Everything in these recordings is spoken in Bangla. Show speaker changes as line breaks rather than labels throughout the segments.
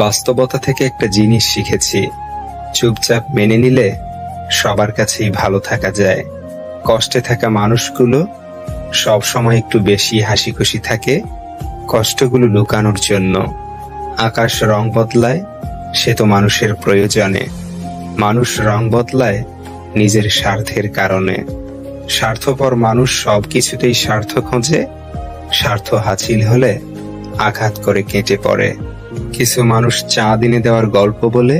বাস্তবতা থেকে একটা জিনিস শিখেছি, চুপচাপ মেনে নিলে সবার কাছেই ভালো থাকা যায়। কষ্টে থাকা মানুষগুলো সব সময় একটু বেশি হাসি খুশি থাকে কষ্টগুলো লুকানোর জন্য। আকাশ রং বদলায়, সে তো মানুষের প্রয়োজনে। মানুষ রং বদলায় নিজের স্বার্থের কারণে। স্বার্থপর মানুষ সবকিছুতেই স্বার্থ খোঁজে, স্বার্থ হাসিল হলে আঘাত করে কেটে পড়ে। কিছু মানুষ চাঁদ এনে দেওয়ার গল্প বলে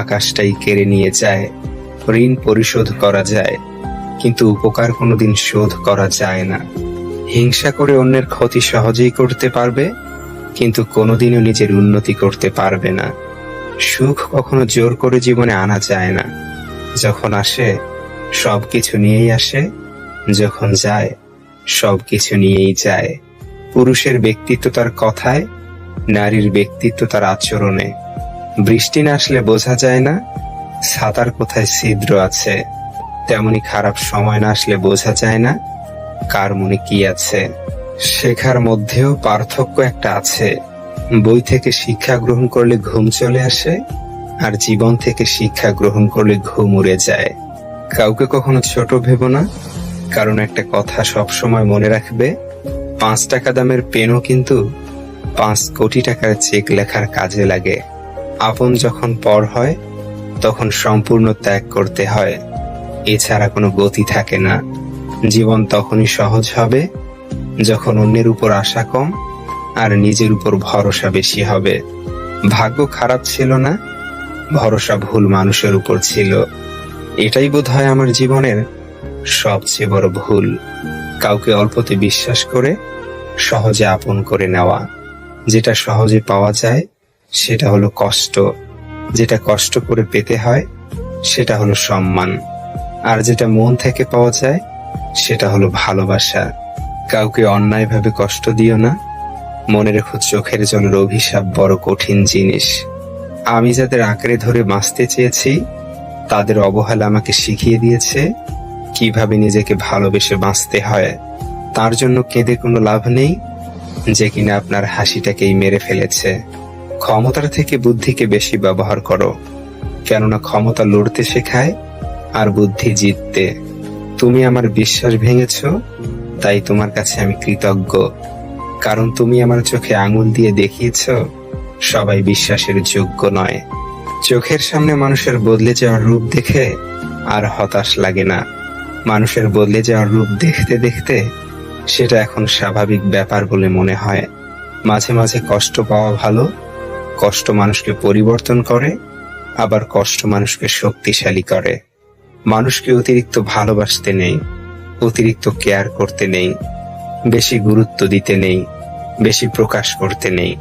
আকাশটাই কেড়ে নিয়ে যায়। ঋণ পরিশোধ করা যায়, কিন্তু উপকার কোনোদিন শোধ করা যায় না। হিংসা করে অন্যের ক্ষতি সহজেই করতে পারবে, কিন্তু কোনোদিনও নিজের উন্নতি করতে পারবে না। সুখ কখনো জোর করে জীবনে আনা যায় না। যখন আসে সবকিছু নিয়েই আসে, যখন যায় সবকিছু নিয়েই যায়। পুরুষের ব্যক্তিত্ব তার কথায়, নারীর ব্যক্তিত্ব তার আচরণে। বৃষ্টি না আসলে বোঝা যায় না ছাতার কোথায় ছিদ্র আছে, তেমনি খারাপ সময় না আসলে বোঝা যায় না কার মনে কি আছে। শেখার মধ্যেও পার্থক্য একটা আছে। বই থেকে শিক্ষা গ্রহণ করলে ঘুম চলে আসে, আর জীবন থেকে শিক্ষা গ্রহণ করলে ঘুম উড়ে যায়। কাউকে কখনো ছোট ভেবো না, কারণ একটা কথা সব সময় মনে রাখবে, 5 টাকা দামের পেনও কিন্তু 5 কোটি টাকার চেক লেখার কাজে লাগে। আপন যখন পর হয় তখন সম্পূর্ণ ত্যাগ করতে হয়, এছাড়া কোনো গতি থাকে না। জীবন তখনই সহজ হবে যখন অন্যের উপর আশা কম আর নিজের উপর ভরসা বেশি হবে। ভাগ্য খারাপ ছিল না, ভরসা ভুল মানুষের উপর ছিল। এটাই বোধহয় আমার জীবনের সবচেয়ে বড় ভুল। কাউকে অল্পতে বিশ্বাস করে সহজে আপন করে নেওয়া। যেটা সহজে পাওয়া যায় সেটা হলো কষ্ট, যেটা কষ্ট করে পেতে হয় সেটা হলো সম্মান, আর যেটা মন থেকে পাওয়া যায় সেটা হলো ভালোবাসা। কাউকে অন্যায়ভাবে কষ্ট দিও না। মনে রেখো, চোখের জলের অভিশাপ বড় কঠিন জিনিস। আমি যাদের আঁকড়ে ধরে বাঁচতে চেয়েছি তাদের অবহেলা আমাকে শিখিয়ে দিয়েছে কিভাবে নিজেকে ভালোবেসে বাঁচতে হয়। তার জন্য কেঁদে কোনো লাভ নেই যে কিনা আপনার হাসিটাকেই মেরে ফেলেছে। ক্ষমতার থেকে বুদ্ধিকে বেশি ব্যবহার করো, কেননা ক্ষমতা লড়তে শেখায় আর বুদ্ধি জিততে। তুমি আমার বিশ্বাস ভেঙেছ, তাই তোমার কাছে আমি কৃতজ্ঞ। কারণ তুমি আমার চোখে আঙুল দিয়ে দেখিয়েছ সবাই বিশ্বাসের যোগ্য নয়। চোখের সামনে মানুষের বদলে যাওয়ার রূপ দেখে আর হতাশ লাগে না। মানুষের বদলে যাওয়ার রূপ দেখতে দেখতে সেটা এখন স্বাভাবিক ব্যাপার বলে মনে হয়। মাঝে মাঝে কষ্ট পাওয়া ভালো। কষ্ট মানুষকে পরিবর্তন করে, আবার কষ্ট মানুষকে শক্তিশালী করে। মানুষকে অতিরিক্ত ভালোবাসতে নেই, অতিরিক্ত কেয়ার করতে নেই, বেশি গুরুত্ব দিতে নেই, বেশি প্রকাশ করতে নেই।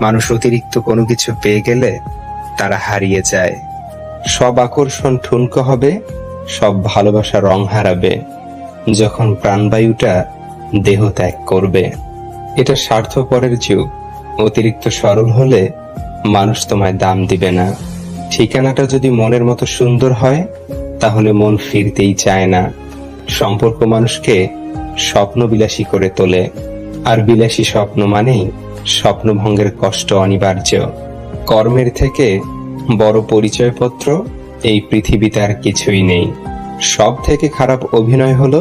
মানুষ অতিরিক্ত কোনো কিছু পেয়ে গেলে তারা হারিয়ে যায়। সব আকর্ষণ ঠুনকো হবে, সব ভালোবাসা রং হারাবে যখন প্রাণবায়ুটা দেহ ত্যাগ করবে। এটা স্বার্থপরের যুগ। অতিরিক্ত সরল হলে মানুষ তোমায় দাম দিবে না। ঠিকানাটা যদি মনের মতো সুন্দর হয় তাহলে মন ফিরতেই চায় না। সম্পর্ক মানুষকে স্বপ্নবিলাসী করে তোলে, আর বিলাসী স্বপ্ন মানেই স্বপ্নভঙ্গের কষ্ট অনিবার্য। কর্মের থেকে বড় পরিচয়পত্র এই পৃথিবীতে আর কিছুই নেই। সব থেকে খারাপ অভিনয় হলো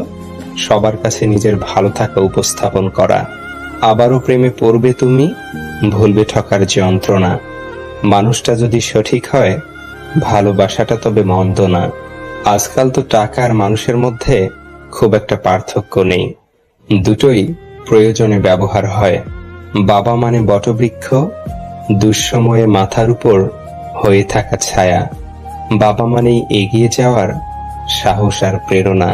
সবার কাছে নিজের ভালো থাকা উপস্থাপন করা। আবারও প্রেমে পড়বে তুমি, ভুলবে ঠকার যন্ত্রণা। মানুষটা যদি সঠিক হয় ভালোবাসাটা তবে মন্দ না। আজকাল তো টাকা আর মানুষের মধ্যে খুব একটা পার্থক্য নেই, দুটোই প্রয়োজনে ব্যবহার হয়। বাবা মানে বটবৃক্ষ, দুঃসময়ে মাথার উপর হয়ে থাকা ছায়া। বাবা মানেই এগিয়ে যাওয়ার সাহস আর প্রেরণা।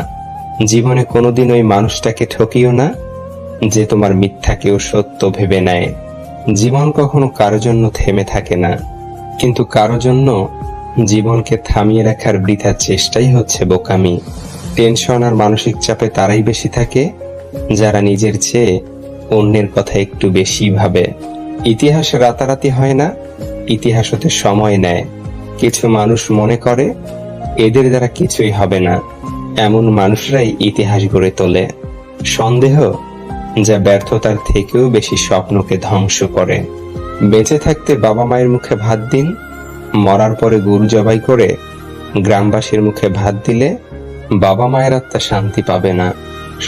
জীবনে কোনোদিন ওই মানুষটাকে ঠকিও না যে তোমার মিথ্যাকেও সত্য ভেবে নেয়। জীবন কখনো কারো জন্য থেমে থাকে না, কিন্তু কারো জন্য জীবনকে থামিয়ে রাখার বৃথা চেষ্টাই হচ্ছে বোকামি। টেনশন আর মানসিক চাপে তারাই বেশি থাকে যারা নিজের চেয়ে অন্যের কথা একটু বেশি ভাবে। ইতিহাস রাতারাতি হয় না, ইতিহাস হতে সময় নেয়। কিছু মানুষ মনে করে এদের দ্বারা কিছুই হবে না, এমন মানুষরাই ইতিহাস গড়ে তোলে। সন্দেহ যা ব্যর্থতার থেকেও বেশি স্বপ্নকে ধ্বংস করে। বেঁচে থাকতে বাবা মায়ের মুখে ভাত দিন, মরার পরে গরু জবাই করে গ্রামবাসীর মুখে ভাত দিলে বাবা মায়ের আত্মা শান্তি পাবে না।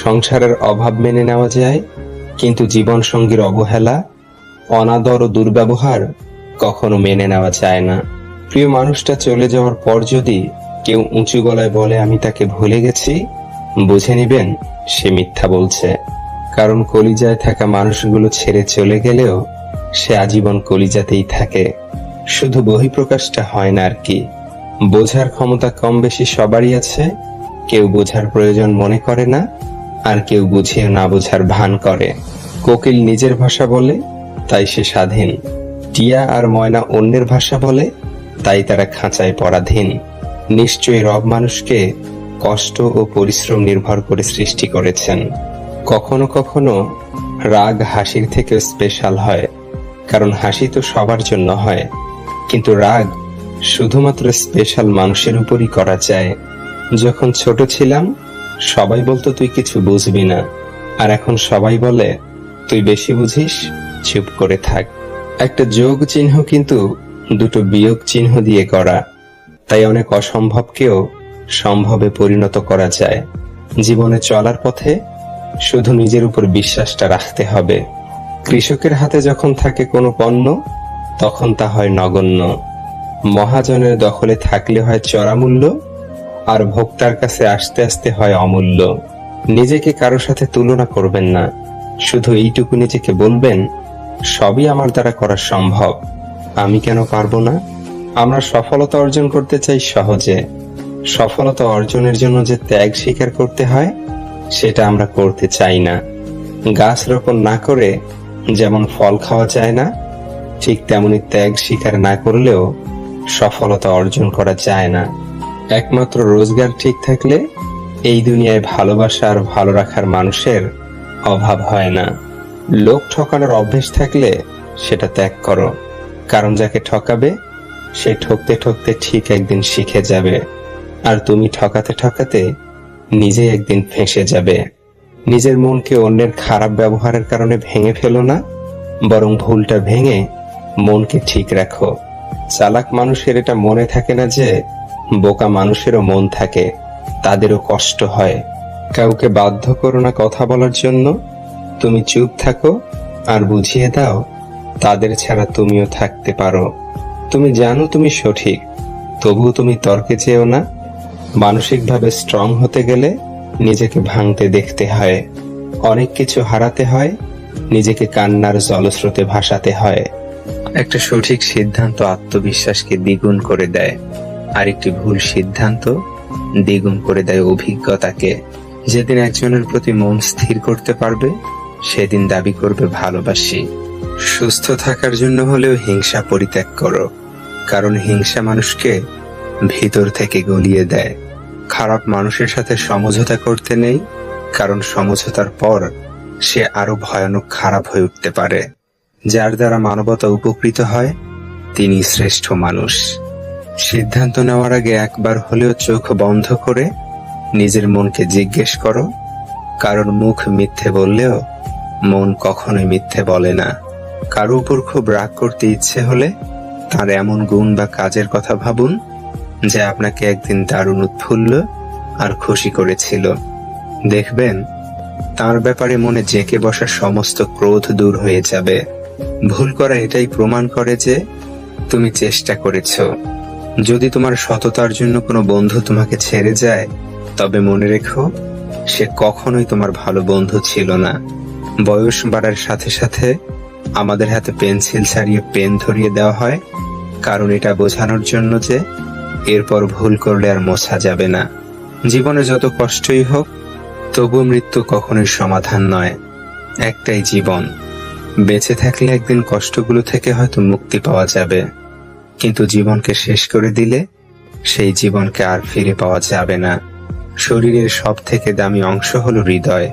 সংসারের অভাব মেনে নেওয়া যায়, কিন্তু জীবন সঙ্গীর অবহেলা, অনাদর ও দুর্ব্যবহার কখনো মেনে নেওয়া যায় না। প্রিয় মানুষটা চলে যাওয়ার পর যদি কেউ উঁচু গলায় বলে আমি তাকে ভুলে গেছি, বুঝে নিবেন সে মিথ্যা বলছে। কারণ কলিজায় থাকা মানুষগুলো ছেড়ে চলে গেলেও সে আজীবন কলিজাতেই থাকে, শুধু বহিঃপ্রকাশটা হয় না আর কি। বোঝার ক্ষমতা কম বেশি সবারই আছে, কেউ বোঝার প্রয়োজন মনে করে না, আর কেউ বুঝিয়ে না বোঝার ভান করে। কোকিল নিজের ভাষা বলে, তাই সে স্বাধীন। টিয়া আর ময়না অন্যের ভাষা বলে, তাই তারা খাঁচায় পরাধীন। নিশ্চয়ই রব মানুষকে কষ্ট ও পরিশ্রম নির্ভর করে সৃষ্টি করেছেন। কখনো কখনো রাগ হাসির থেকে স্পেশাল হয়, কারণ হাসি তো সবার জন্য হয়, কিন্তু রাগ শুধুমাত্র স্পেশাল মানুষের উপরই করা যায়। যখন ছোট ছিলাম সবাই বলতো তুই কিছু বুঝবি না, আর এখন সবাই বলে তুই বেশি বুঝিস, চুপ করে থাক। একটা যোগ চিহ্ন কিন্তু দুটো বিয়োগ চিহ্ন দিয়ে করা, তাই অনেক অসম্ভবকেও সম্ভবে পরিণত করা যায়। জীবনে চলার পথে শুধু নিজের উপর বিশ্বাসটা রাখতে হবে। কৃষকের হাতে যখন থাকে কোনো পণ্য, তখন তা হয় নগণ্য। মহাজনের দখলে থাকলে হয় চড়া মূল্য, আর ভোক্তার কাছে আসতে আসতে হয় অমূল্য। নিজেকে কারো সাথে তুলনা করবেন না, শুধু এইটুকু নিজেকে বলবেন সবই আমার দ্বারা করা সম্ভব, আমি কেন পারবো না। আমরা সফলতা অর্জন করতে চাই সহজে, সফলতা অর্জনের জন্য যে ত্যাগ স্বীকার করতে হয় সেটা আমরা করতে চাই না। গাছ রোপণ না করে যেমন ফল খাওয়া যায় না, ঠিক তেমনি ত্যাগ স্বীকার না করলেও সফলতা অর্জন করা যায় না। একমাত্র রোজগার ঠিক থাকলে এই দুনিয়ায় ভালোবাসা আর ভালো রাখার মানুষের অভাব হয় না। লোক ঠকানোর অভ্যেস থাকলে সেটা ত্যাগ করো, কারণ যাকে ঠকাবে সে ঠকতে ঠকতে ঠিক একদিন শিখে যাবে, আর তুমি ঠকাতে ঠকাতে নিজে একদিন ফেঁসে যাবে। নিজের মনকে অন্যের খারাপ ব্যবহারের কারণে ভেঙে ফেলো না, বরং ভুলটা ভেঙে মনকে ঠিক রাখো। চালাক মানুষের এটা মনে থাকে না যে বোকা মানুষেরও মন থাকে, তাদেরও কষ্ট হয়। কাউকে বাধ্য করো না কথা বলার জন্য, তুমি চুপ থাকো আর বুঝিয়ে দাও তাদের ছাড়া তুমিও থাকতে পারো। তুমি জানো তুমি সঠিক, তবুও তুমি তর্কে চেয়েও না। মানসিকভাবে স্ট্রং হতে গেলে নিজেকে ভাঙতে দেখতে হয়, অনেক কিছু হারাতে হয়, নিজেকে কান্নার জলস্রোতে ভাসাতে হয়। একটা সঠিক সিদ্ধান্ত আত্মবিশ্বাসকে দ্বিগুণ করে দেয়, আর একটি ভুল সিদ্ধান্ত দ্বিগুণ করে দেয় অভিজ্ঞতাকে। যেদিন একজনের প্রতি মন স্থির করতে পারবে, সেদিন দাবি করবে ভালোবাসি। সুস্থ থাকার জন্য হলেও হিংসা পরিত্যাগ করো, কারণ হিংসা মানুষকে ভিতর থেকে গলিয়ে দেয়। খারাপ মানুষের সাথে সমঝোতা করতে নেই, কারণ সমঝোতার পর সে আরো ভয়ানক খারাপ হয়ে উঠতে পারে। যার দ্বারা মানবতা উপকৃত হয় তিনি শ্রেষ্ঠ মানুষ। সিদ্ধান্ত নেওয়ার আগে একবার হলেও চোখ বন্ধ করে নিজের মনকে জিজ্ঞেস করো, কারণ মুখ মিথ্যে বললেও মন কখনোই মিথ্যে বলে না। কারো উপর খুব রাগ করতে ইচ্ছে হলে তার এমন গুণ বা কাজের কথা ভাবুন যা আপনাকে একদিন দারুণ উৎফুল্ল আর খুশি করেছিল। দেখবেন তার ব্যাপারে মনে জেঁকে বসা সমস্ত ক্রোধ দূর হয়ে যাবে। ভুল করা এটাই প্রমাণ করে যে তুমি চেষ্টা করেছ। যদি তোমার সততার জন্য কোনো বন্ধু তোমাকে ছেড়ে যায়, তবে মনে রেখো সে কখনোই তোমার ভালো বন্ধু ছিল না। বয়স বাড়ার সাথে সাথে আমাদের হাতে পেন্সিল ছাড়িয়ে পেন ধরিয়ে দেওয়া হয়, কারণ এটা বোঝানোর জন্য যে এরপর ভুল করলে আর মোছা যাবে না। জীবনে যত কষ্টই হোক, তবুও মৃত্যু কখনোই সমাধান নয়। একটাই জীবন, বেঁচে থাকলে একদিন কষ্টগুলো থেকে হয়তো মুক্তি পাওয়া যাবে, কিন্তু জীবনকে শেষ করে দিলে সেই জীবনকে আর ফিরে পাওয়া যাবে না। শরীরের সব থেকে দামি অংশ হলো হৃদয়,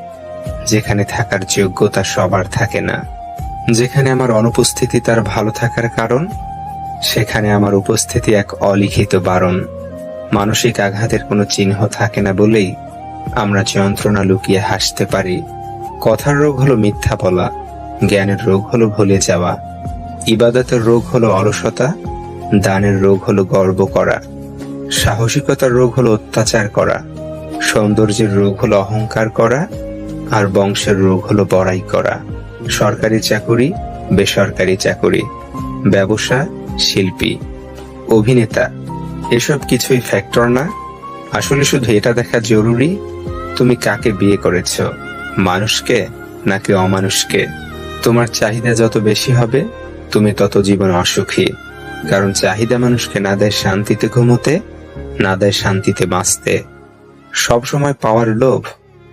যেখানে থাকার যোগ্যতা সবার থাকে না। যেখানে আমার অনুপস্থিতি তার ভালো থাকার কারণ, সেখানে আমার উপস্থিতি এক অলিখিত বারণ। মানসিক আঘাতের কোনো চিহ্ন থাকে না বলেই আমরা যন্ত্রণা লুকিয়ে হাসতে পারি। কথার রোগ হলো মিথ্যা বলা, জ্ঞানের রোগ হলো ভুলে যাওয়া। ইবাদতের রোগ হলো অলসতা, দানের রোগ হলো গর্ব করা, সাহসিকতার রোগ হলো অত্যাচার করা, সৌন্দর্যের রোগ হলো অহংকার করা, আর বংশের রোগ হলো বড়াই করা। সরকারি চাকুরি, বেসরকারি চাকুরি, ব্যবসা, শিল্পী, অভিনেতা, এসব কিছুই ফ্যাক্টর না। আসলে শুধু এটা দেখা জরুরি, তুমি কাকে বিয়ে করেছ, মানুষকে নাকি অমানুষকে। তোমার চাহিদা যত বেশি হবে, তুমি তত জীবন অসুখী। কারণ চাহিদা মানুষকে না দেয় শান্তিতে ঘুমোতে, না দেয় শান্তিতে বাঁচতে। সবসময় পাওয়ার লোভ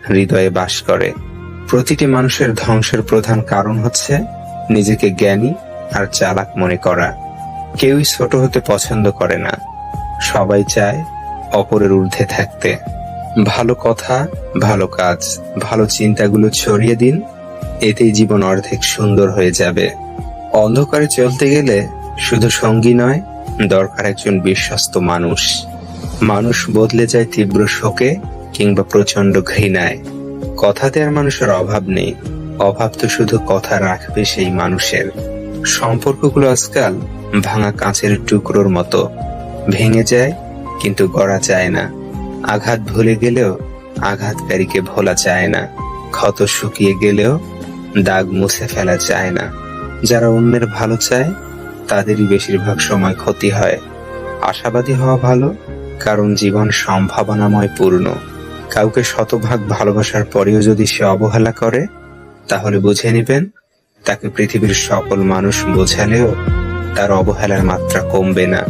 হৃদয়ে বাস করে। প্রতিটি মানুষের ধ্বংসের প্রধান কারণ হচ্ছে নিজেকে জ্ঞানী আর চালাক মনে করা। কেউই ছোট হতে পছন্দ করে না, সবাই চায় অপরের ঊর্ধ্বে থাকতে। ভালো কথা, ভালো কাজ, ভালো চিন্তাগুলো ছড়িয়ে দিন, এতেই জীবন অর্ধেক সুন্দর হয়ে যাবে। অন্ধকারে চলতে গেলে শুধু সঙ্গী নয়, দরকার একজন বিশ্বস্ত মানুষ। মানুষ বদলে যায় তীব্র শোকে কিংবা প্রচন্ড ঘৃণায়। কথা দেওয়ার মানুষের অভাব নেই, অভাব তো শুধু কথা রাখবে সেই মানুষের। সম্পর্কগুলো আজকাল ভাঙা কাঁচের টুকরোর মতো, ভেঙে যায় কিন্তু গড়া যায় না। আঘাত ভুলে গেলেও আঘাতকারীকে ভোলা যায় না। ক্ষত শুকিয়ে গেলেও দাগ মুছে ফেলা যায় না। যারা অন্যের ভালো চায় তাদেরই বেশিরভাগ সময় ক্ষতি হয়। আশাবাদী হওয়া ভালো, কারণ জীবন সম্ভাবনাময় পূর্ণ। কাউকে শতভাগ ভালোবাসার পরেও যদি সে অবহেলা করে, তাহলে বুঝে নেবেন তাকে পৃথিবীর সকল মানুষ বোঝালেও তার অবহেলার মাত্রা কমবে না।